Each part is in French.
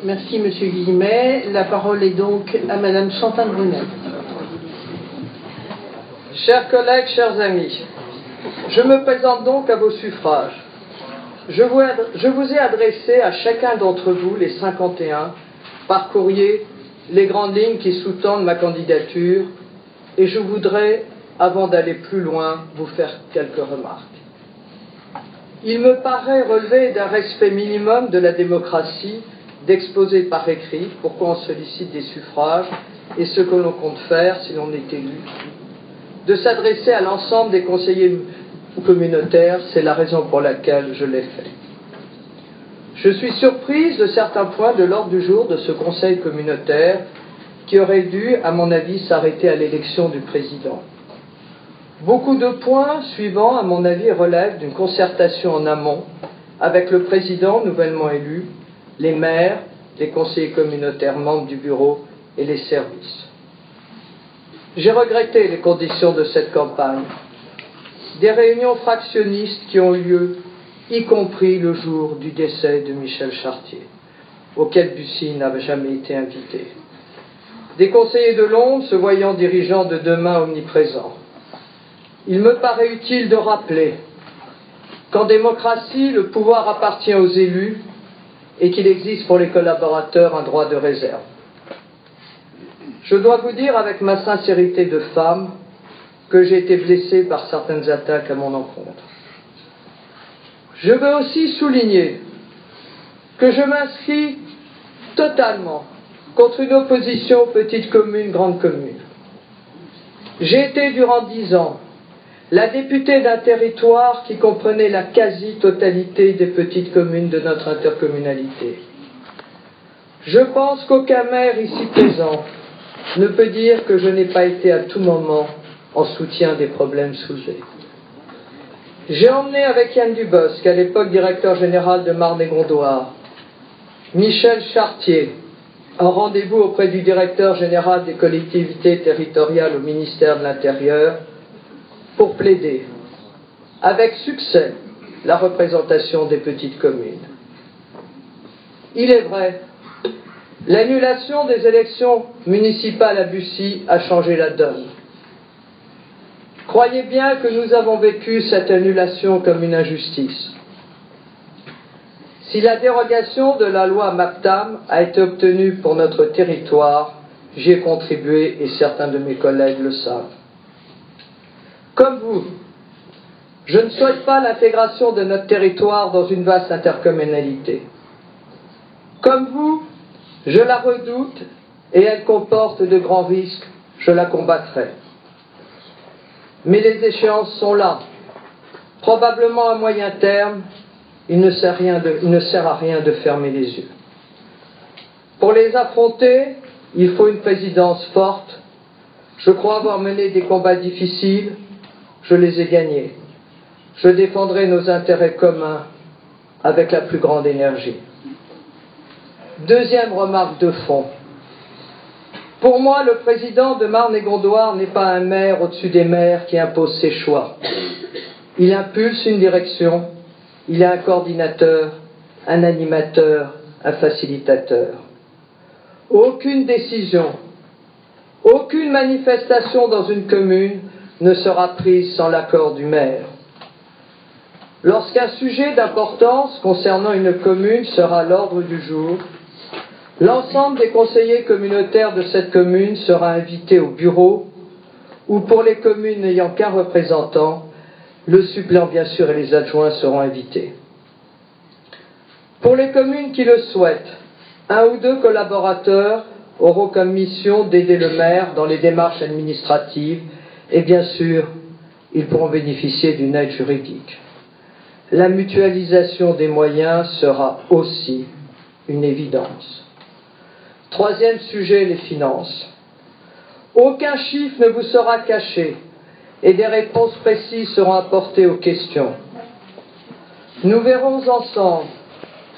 Merci Monsieur Guillemet. La parole est donc à Madame Chantal Brunel. Chers collègues, chers amis, je me présente donc à vos suffrages. Je vous ai adressé à chacun d'entre vous, les 51, par courrier, les grandes lignes qui sous-tendent ma candidature, et je voudrais, avant d'aller plus loin, vous faire quelques remarques. Il me paraît relever d'un respect minimum de la démocratie d'exposer par écrit pourquoi on sollicite des suffrages et ce que l'on compte faire si l'on est élu, de s'adresser à l'ensemble des conseillers communautaires, c'est la raison pour laquelle je l'ai fait. Je suis surprise de certains points de l'ordre du jour de ce conseil communautaire qui aurait dû, à mon avis, s'arrêter à l'élection du président. Beaucoup de points suivants, à mon avis, relèvent d'une concertation en amont avec le président nouvellement élu, les maires, les conseillers communautaires membres du bureau et les services. J'ai regretté les conditions de cette campagne. Des réunions fractionnistes qui ont eu lieu, y compris le jour du décès de Michel Chartier, auquel Bussy n'avait jamais été invité. Des conseillers de l'ombre se voyant dirigeants de demain omniprésents. Il me paraît utile de rappeler qu'en démocratie, le pouvoir appartient aux élus et qu'il existe pour les collaborateurs un droit de réserve. Je dois vous dire avec ma sincérité de femme que j'ai été blessé par certaines attaques à mon encontre. Je veux aussi souligner que je m'inscris totalement contre une opposition petite commune, grande commune. J'ai été durant 10 ans la députée d'un territoire qui comprenait la quasi-totalité des petites communes de notre intercommunalité. Je pense qu'aucun maire ici présent ne peut dire que je n'ai pas été à tout moment en soutien des problèmes soulevés. J'ai emmené avec Yann Dubosc, à l'époque directeur général de Marne-et-Gondoire, Michel Chartier, en rendez-vous auprès du directeur général des collectivités territoriales au ministère de l'Intérieur, pour plaider, avec succès, la représentation des petites communes. Il est vrai, l'annulation des élections municipales à Bussy a changé la donne. Croyez bien que nous avons vécu cette annulation comme une injustice. Si la dérogation de la loi MAPTAM a été obtenue pour notre territoire, j'y ai contribué et certains de mes collègues le savent. Comme vous, je ne souhaite pas l'intégration de notre territoire dans une vaste intercommunalité. Comme vous, je la redoute et elle comporte de grands risques, je la combattrai. Mais les échéances sont là. Probablement à moyen terme, il ne sert à rien de fermer les yeux. Pour les affronter, il faut une présidence forte. Je crois avoir mené des combats difficiles. Je les ai gagnés. Je défendrai nos intérêts communs avec la plus grande énergie. Deuxième remarque de fond. Pour moi, le président de Marne-et-Gondoire n'est pas un maire au-dessus des maires qui impose ses choix. Il impulse une direction, il est un coordinateur, un animateur, un facilitateur. Aucune décision, aucune manifestation dans une commune ne sera prise sans l'accord du maire. Lorsqu'un sujet d'importance concernant une commune sera à l'ordre du jour, l'ensemble des conseillers communautaires de cette commune sera invité au bureau, ou pour les communes n'ayant qu'un représentant, le suppléant bien sûr et les adjoints seront invités. Pour les communes qui le souhaitent, un ou deux collaborateurs auront comme mission d'aider le maire dans les démarches administratives et bien sûr, ils pourront bénéficier d'une aide juridique. La mutualisation des moyens sera aussi une évidence. Troisième sujet, les finances. Aucun chiffre ne vous sera caché et des réponses précises seront apportées aux questions. Nous verrons ensemble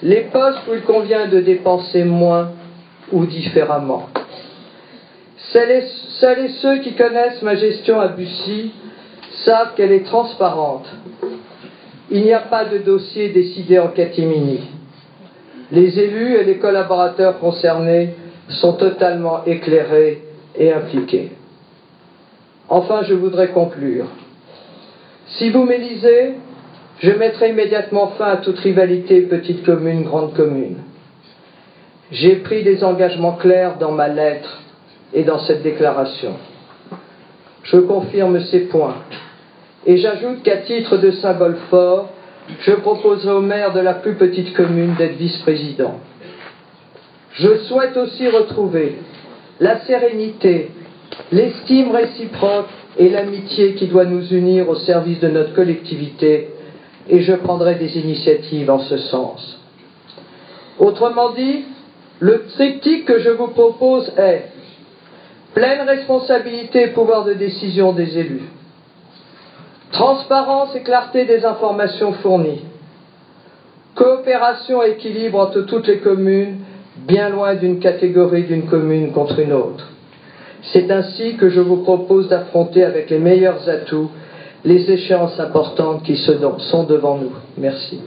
les postes où il convient de dépenser moins ou différemment. Celles et ceux qui connaissent ma gestion à Bussy savent qu'elle est transparente. Il n'y a pas de dossier décidé en catimini. les élus et les collaborateurs concernés sont totalement éclairés et impliqués. Enfin, je voudrais conclure. Si vous m'élisez, je mettrai immédiatement fin à toute rivalité petite commune, grande commune. J'ai pris des engagements clairs dans ma lettre et dans cette déclaration. Je confirme ces points et j'ajoute qu'à titre de symbole fort, je proposerai au maire de la plus petite commune d'être vice-président. Je souhaite aussi retrouver la sérénité, l'estime réciproque et l'amitié qui doit nous unir au service de notre collectivité, et je prendrai des initiatives en ce sens. Autrement dit, le triptyque que je vous propose est pleine responsabilité et pouvoir de décision des élus, transparence et clarté des informations fournies, coopération et équilibre entre toutes les communes, bien loin d'une catégorie d'une commune contre une autre. C'est ainsi que je vous propose d'affronter avec les meilleurs atouts les échéances importantes qui sont devant nous. Merci.